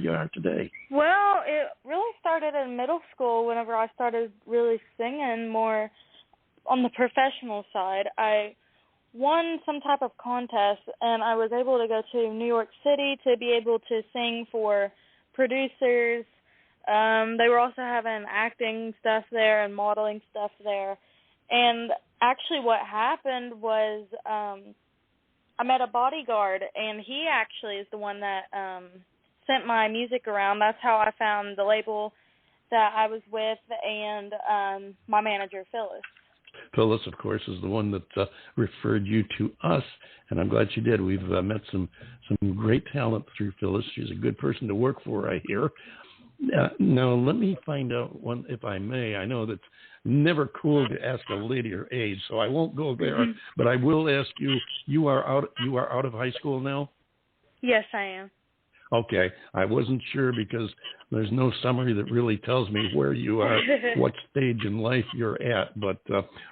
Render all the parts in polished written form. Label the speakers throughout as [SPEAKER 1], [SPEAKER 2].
[SPEAKER 1] you are today?
[SPEAKER 2] Well, it really started in middle school whenever I started really singing more on the professional side. I won some type of contest, and I was able to go to New York City to be able to sing for producers. They were also having acting stuff there and modeling stuff there. And actually what happened was I met a bodyguard, and he actually is the one that sent my music around. That's how I found the label that I was with and my manager, Phyllis.
[SPEAKER 1] Phyllis, of course, is the one that referred you to us, and I'm glad she did. We've met some great talent through Phyllis. She's a good person to work for, I hear. Now, let me find out one, if I may. I know that's never cool to ask a lady her age, so I won't go there. Mm-hmm. But I will ask you. You are out of high school now?
[SPEAKER 2] Yes, I am.
[SPEAKER 1] Okay, I wasn't sure because there's no summary that really tells me where you are, what stage in life you're at. But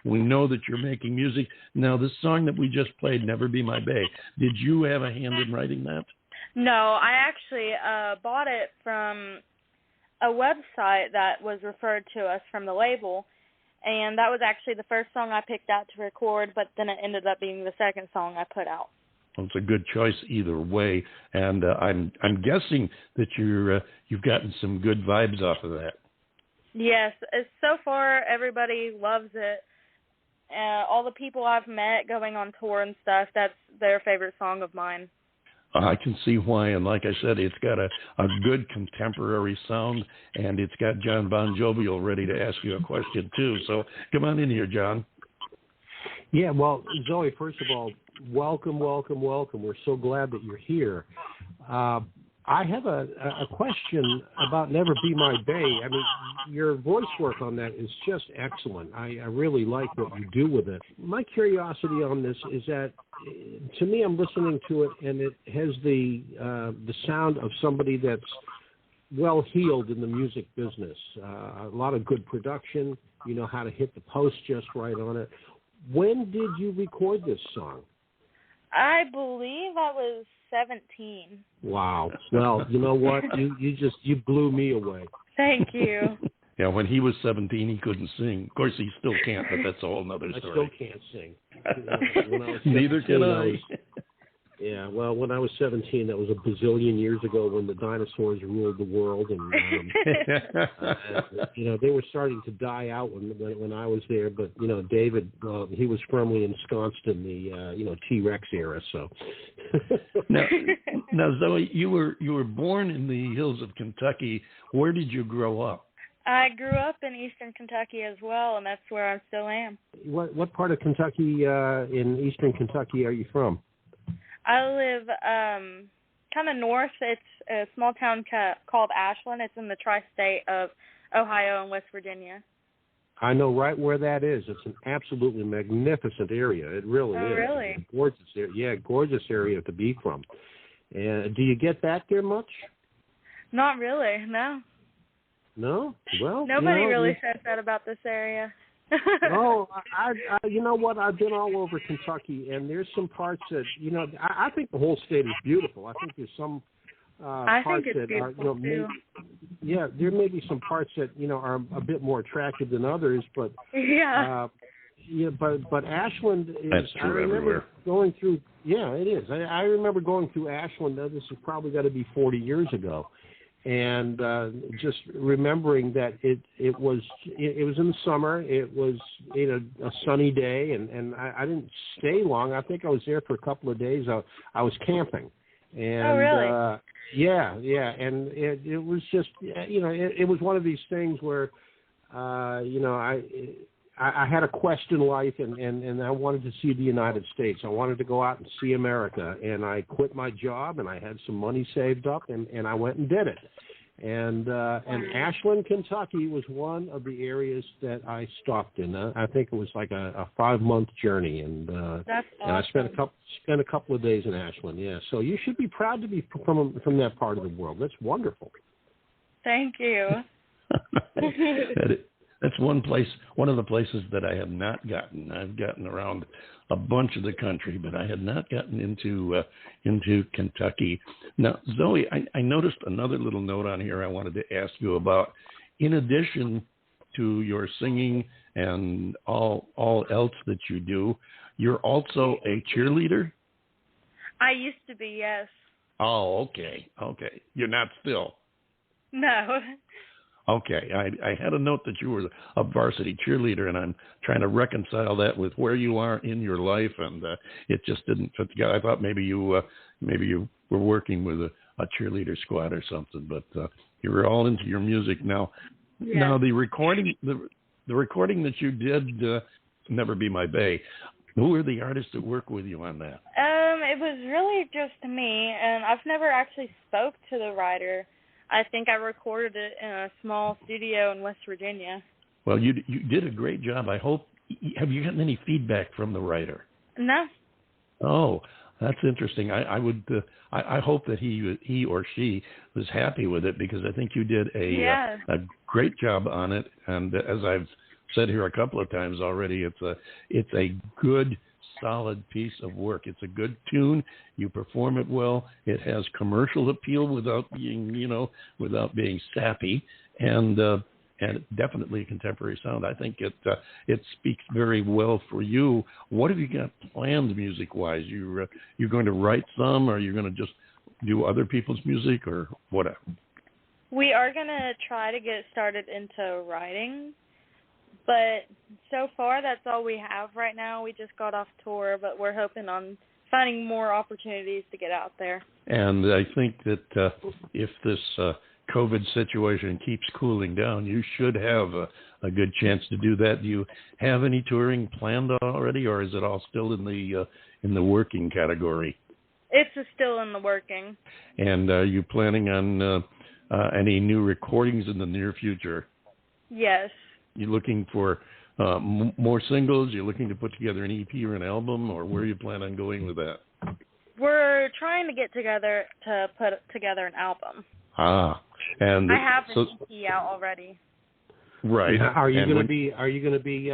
[SPEAKER 1] we know that you're making music. Now, this song that we just played, Never Be My Bae, did you have a hand in writing that?
[SPEAKER 2] No, I actually bought it from a website that was referred to us from the label, and that was actually the first song I picked out to record, but then it ended up being the second song I put out.
[SPEAKER 1] Well, it's a good choice either way, and I'm guessing that you've gotten some good vibes off of that.
[SPEAKER 2] Yes, so far everybody loves it. All the people I've met going on tour and stuff, that's their favorite song of mine.
[SPEAKER 1] I can see why, and like I said, it's got a good contemporary sound, and it's got John Bon Jovial ready to ask you a question too. So come on in here, John.
[SPEAKER 3] Yeah, well, Zoe, first of all, welcome. We're so glad that you're here. I have a question about Never Be My Bae. I mean, your voice work on that is just excellent. I really like what you do with it. My curiosity on this is that, to me, I'm listening to it, and it has the sound of somebody that's well-heeled in the music business. A lot of good production. You know how to hit the post just right on it. When did you record this song?
[SPEAKER 2] I believe I was 17.
[SPEAKER 3] Wow. Well, you know what? You blew me away.
[SPEAKER 2] Thank you.
[SPEAKER 1] Yeah, when he was 17, he couldn't sing. Of course, he still can't, but that's a whole other story.
[SPEAKER 3] I still can't sing. When I was
[SPEAKER 1] 17, neither can I.
[SPEAKER 3] Yeah, well, when I was 17, that was a bazillion years ago when the dinosaurs ruled the world, and they were starting to die out when I was there. But David, he was firmly ensconced in the T-Rex era. So
[SPEAKER 1] now, Zoe, you were born in the hills of Kentucky. Where did you grow up?
[SPEAKER 2] I grew up in eastern Kentucky as well, and that's where I still am.
[SPEAKER 3] What part of Kentucky in eastern Kentucky are you from?
[SPEAKER 2] I live kind of north. It's a small town called Ashland. It's in the tri-state of Ohio and West Virginia.
[SPEAKER 3] I know right where that is. It's an absolutely magnificent area. It really is.
[SPEAKER 2] Oh, really?
[SPEAKER 3] It's a gorgeous area. Yeah, gorgeous area to be from. And do you get back there much?
[SPEAKER 2] Not really, no.
[SPEAKER 3] No? Well,
[SPEAKER 2] nobody really says that about this area.
[SPEAKER 3] Oh, you know what? I've been all over Kentucky, and there's some parts that, I think the whole state is beautiful. I think there's some parts that are, yeah, there may be some parts that, are a bit more attractive than others, but
[SPEAKER 2] yeah.
[SPEAKER 3] But Ashland is.
[SPEAKER 1] That's true.
[SPEAKER 3] I remember
[SPEAKER 1] everywhere.
[SPEAKER 3] Going through. Yeah, it is. I remember going through Ashland. This has probably got to be 40 years ago. And just remembering that it was in the summer. It was a sunny day, and I didn't stay long. I think I was there for a couple of days. I was camping, and
[SPEAKER 2] oh, really?
[SPEAKER 3] Yeah, and it was just it was one of these things where I had a quest in life, and I wanted to see the United States. I wanted to go out and see America, and I quit my job, and I had some money saved up, and I went and did it. And Ashland, Kentucky was one of the areas that I stopped in. I think it was like a 5-month journey, and
[SPEAKER 2] that's awesome.
[SPEAKER 3] And I spent a couple of days in Ashland. Yeah, so you should be proud to be from that part of the world. That's wonderful.
[SPEAKER 2] Thank you.
[SPEAKER 1] That's one of the places that I have not gotten. I've gotten around a bunch of the country, but I had not gotten into Kentucky. Now, Zoe, I noticed another little note on here I wanted to ask you about. In addition to your singing and all else that you do, you're also a cheerleader?
[SPEAKER 2] I used to be, yes.
[SPEAKER 1] Oh, okay. You're not still?
[SPEAKER 2] No.
[SPEAKER 1] Okay, I had a note that you were a varsity cheerleader, and I'm trying to reconcile that with where you are in your life, and it just didn't fit together. I thought maybe you were working with a cheerleader squad or something, but you were all into your music now.
[SPEAKER 2] Yeah.
[SPEAKER 1] Now the recording that you did, "Never Be My Bae," who were the artists that work with you on that?
[SPEAKER 2] It was really just me, and I've never actually spoke to the writer. I think I recorded it in a small studio in West Virginia.
[SPEAKER 1] Well, you did a great job. I hope. Have you gotten any feedback from the writer?
[SPEAKER 2] No.
[SPEAKER 1] Oh, that's interesting. I hope that he or she was happy with it, because I think you did a great job on it. And as I've said here a couple of times already, it's a good, solid piece of work. It's a good tune. You perform it well. It has commercial appeal without being sappy, and definitely a contemporary sound. I think it speaks very well for you. What have you got planned music-wise? You're going to write some, or you're going to just do other people's music, or whatever?
[SPEAKER 2] We are going to try to get started into writing. But so far, that's all we have right now. We just got off tour, but we're hoping on finding more opportunities to get out there.
[SPEAKER 1] And I think that if this COVID situation keeps cooling down, you should have a good chance to do that. Do you have any touring planned already, or is it all still in the working category?
[SPEAKER 2] It's still in the working.
[SPEAKER 1] And are you planning on any new recordings in the near future?
[SPEAKER 2] Yes.
[SPEAKER 1] You looking for more singles? You're looking to put together an EP or an album, or where you plan on going with that?
[SPEAKER 2] We're trying to get together to put together an album.
[SPEAKER 1] And
[SPEAKER 2] I have an EP out already.
[SPEAKER 1] Right.
[SPEAKER 3] Are you going to be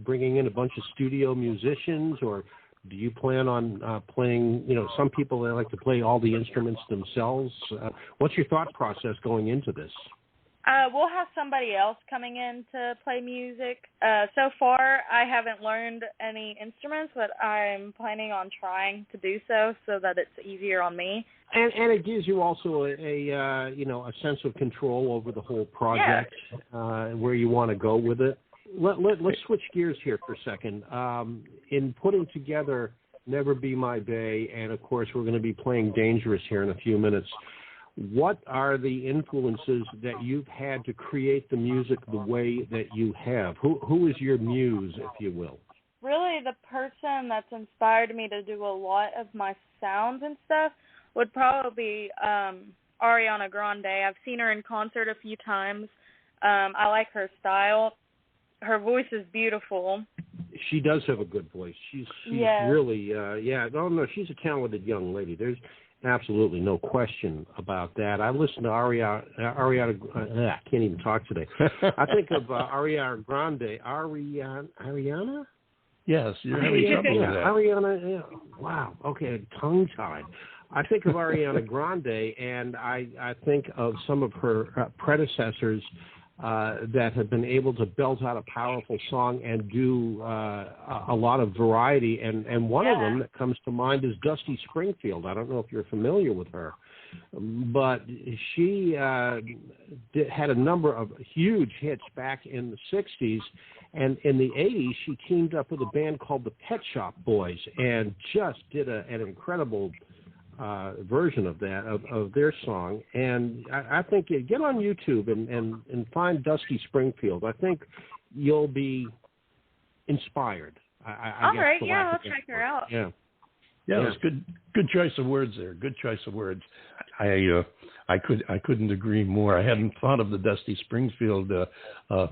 [SPEAKER 3] bringing in a bunch of studio musicians, or do you plan on playing? Some people, they like to play all the instruments themselves. What's your thought process going into this?
[SPEAKER 2] We'll have somebody else coming in to play music. So far, I haven't learned any instruments, but I'm planning on trying to do so that it's easier on me.
[SPEAKER 3] And it gives you also a sense of control over the whole project, where you want to go with it. Let's switch gears here for a second. In putting together "Never Be My Bae," and of course we're going to be playing "Dangerous" here in a few minutes. What are the influences that you've had to create the music the way that you have? Who is your muse, if you will?
[SPEAKER 2] Really, the person that's inspired me to do a lot of my sounds and stuff would probably be Ariana Grande. I've seen her in concert a few times. I like her style. Her voice is beautiful.
[SPEAKER 3] She does have a good voice. She's really, she's a talented young lady. There's absolutely no question about that. I listened to Ariana. I can't even talk today. I think of Ariana Grande. Ariana?
[SPEAKER 1] Yes, you're having trouble with that.
[SPEAKER 3] Ariana. Yeah. Wow. Okay, tongue-tied. I think of Ariana Grande, and I think of some of her predecessors that have been able to belt out a powerful song and do a lot of variety. And one of them that comes to mind is Dusty Springfield. I don't know if you're familiar with her, but she had a number of huge hits back in the 60s. And in the 80s, she teamed up with a band called the Pet Shop Boys and just did an incredible version of that, of their song. And I think get on YouTube and find Dusty Springfield. I think you'll be inspired.
[SPEAKER 2] All right, I'll check her out.
[SPEAKER 1] Yeah, it's good choice of words there. Good choice of words. I couldn't agree more. I hadn't thought of the Dusty Springfield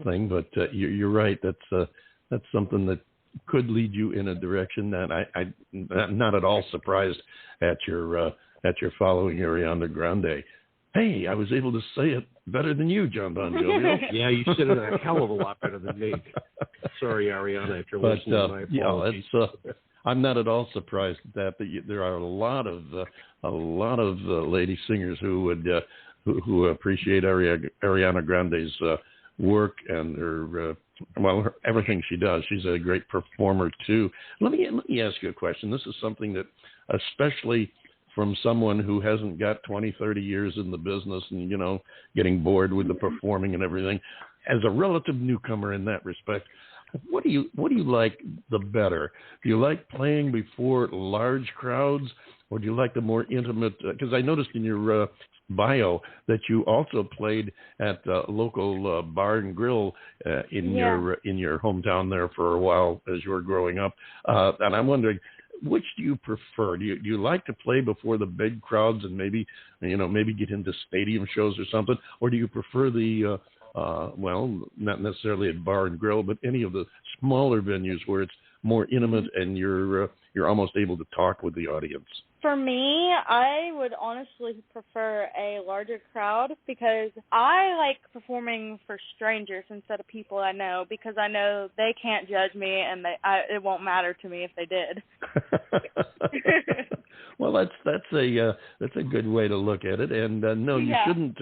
[SPEAKER 1] thing, but you're right. That's something that could lead you in a direction that I'm not at all surprised at your following Ariana Grande. Hey, I was able to say it better than you, John Bon Jovial.
[SPEAKER 3] Yeah, you said it a hell of a lot better than me. Sorry, Ariana, if you're listening. My apologies.
[SPEAKER 1] I'm not at all surprised at that. There are a lot of lady singers who would who appreciate Ariana Grande's work and her everything she does. She's a great performer too. Let me ask you a question. This is something that, especially from someone who hasn't got 20, 30 years in the business and, getting bored with the performing and everything, as a relative newcomer in that respect, what do you like the better? Do you like playing before large crowds, or do you like the more intimate? Because I noticed in your bio that you also played at a local bar and grill in your hometown there for a while as you were growing up, and I'm wondering, which do you prefer? Do you like to play before the big crowds and maybe get into stadium shows or something, or do you prefer the not necessarily at bar and grill, but any of the smaller venues where it's more intimate and you're almost able to talk with the audience?
[SPEAKER 2] For me, I would honestly prefer a larger crowd because I like performing for strangers instead of people I know, because I know they can't judge me and it won't matter to me if they did.
[SPEAKER 1] Well, that's a good way to look at it, and no, you shouldn't.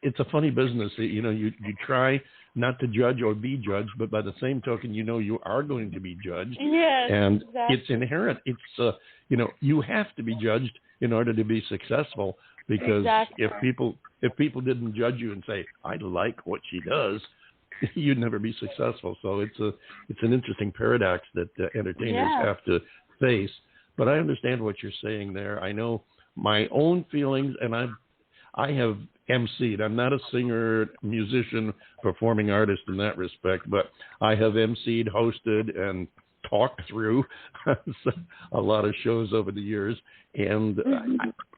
[SPEAKER 1] It's a funny business. You try not to judge or be judged, but by the same token, you are going to be judged.
[SPEAKER 2] Yes,
[SPEAKER 1] and
[SPEAKER 2] exactly.
[SPEAKER 1] It's inherent. It's you have to be judged in order to be successful, because if people didn't judge you and say, I like what she does, you'd never be successful. So it's an interesting paradox that entertainers have to face. But I understand what you're saying there. I know my own feelings, and I have emceed. I'm not a singer, musician, performing artist in that respect, but I have emceed, hosted, and talked through a lot of shows over the years. And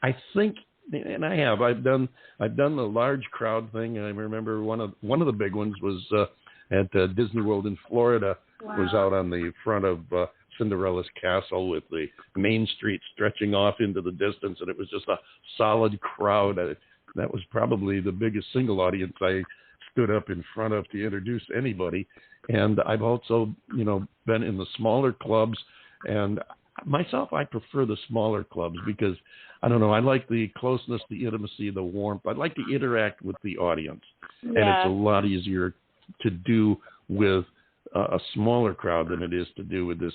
[SPEAKER 1] I think, and I've done the large crowd thing. I remember one of the big ones was at Disney World in Florida. Wow. Was out on the front of Cinderella's castle with the main street stretching off into the distance, and it was just a solid crowd. That was probably the biggest single audience I stood up in front of to introduce anybody. And I've also, been in the smaller clubs, and myself, I prefer the smaller clubs because, I don't know, I like the closeness, the intimacy, the warmth. I like to interact with the audience. Yeah. And it's a lot easier to do with a smaller crowd than it is to do with this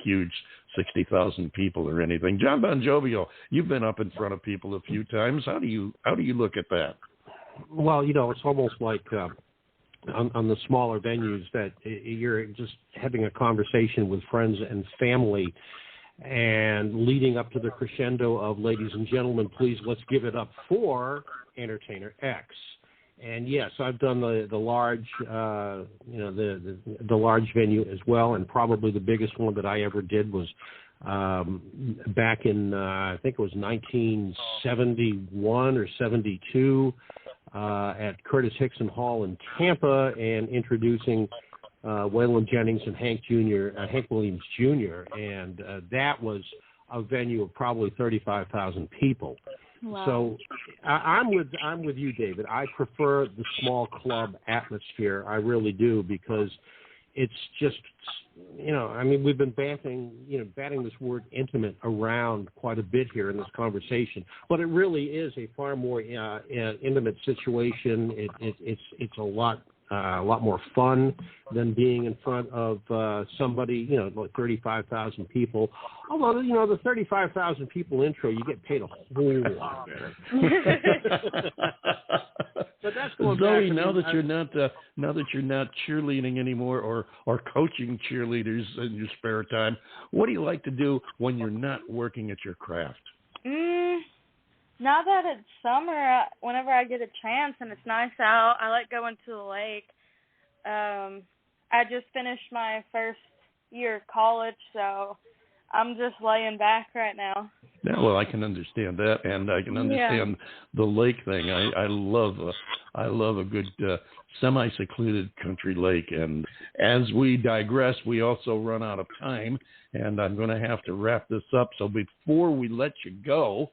[SPEAKER 1] huge 60,000 people or anything. John Bon Jovial, you've been up in front of people a few times. How do you look at that?
[SPEAKER 3] Well, it's almost like on the smaller venues that you're just having a conversation with friends and family and leading up to the crescendo of, ladies and gentlemen, please let's give it up for entertainer X. And yes, I've done the large, the large venue as well, and probably the biggest one that I ever did was back in I think it was 1971 or 72 at Curtis Hickson Hall in Tampa, and introducing Waylon Jennings and Hank Williams Jr. And that was a venue of probably 35,000 people. Wow. So I'm with you, David. I prefer the small club atmosphere. I really do, because it's just, we've been batting this word intimate around quite a bit here in this conversation, but it really is a far more intimate situation. It's a lot more fun than being in front of somebody, like 35,000 people. Although, the 35,000 people intro, you get paid a whole lot better. But that's going
[SPEAKER 1] Zoe,
[SPEAKER 3] back.
[SPEAKER 1] now that you're not cheerleading anymore or coaching cheerleaders in your spare time, what do you like to do when you're not working at your craft?
[SPEAKER 2] Now that it's summer, whenever I get a chance and it's nice out, I like going to the lake. I just finished my first year of college, so I'm just laying back right now.
[SPEAKER 1] Yeah, well, I can understand that, and I can understand the lake thing. I love a good semi-secluded country lake. And as we digress, we also run out of time, and I'm going to have to wrap this up. So before we let you go,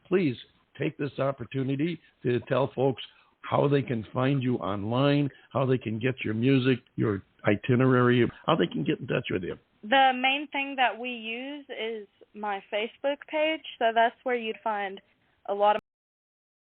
[SPEAKER 1] please take this opportunity to tell folks how they can find you online, how they can get your music, your itinerary, how they can get in touch with you.
[SPEAKER 2] The main thing that we use is my Facebook page, so that's where you'd find a lot of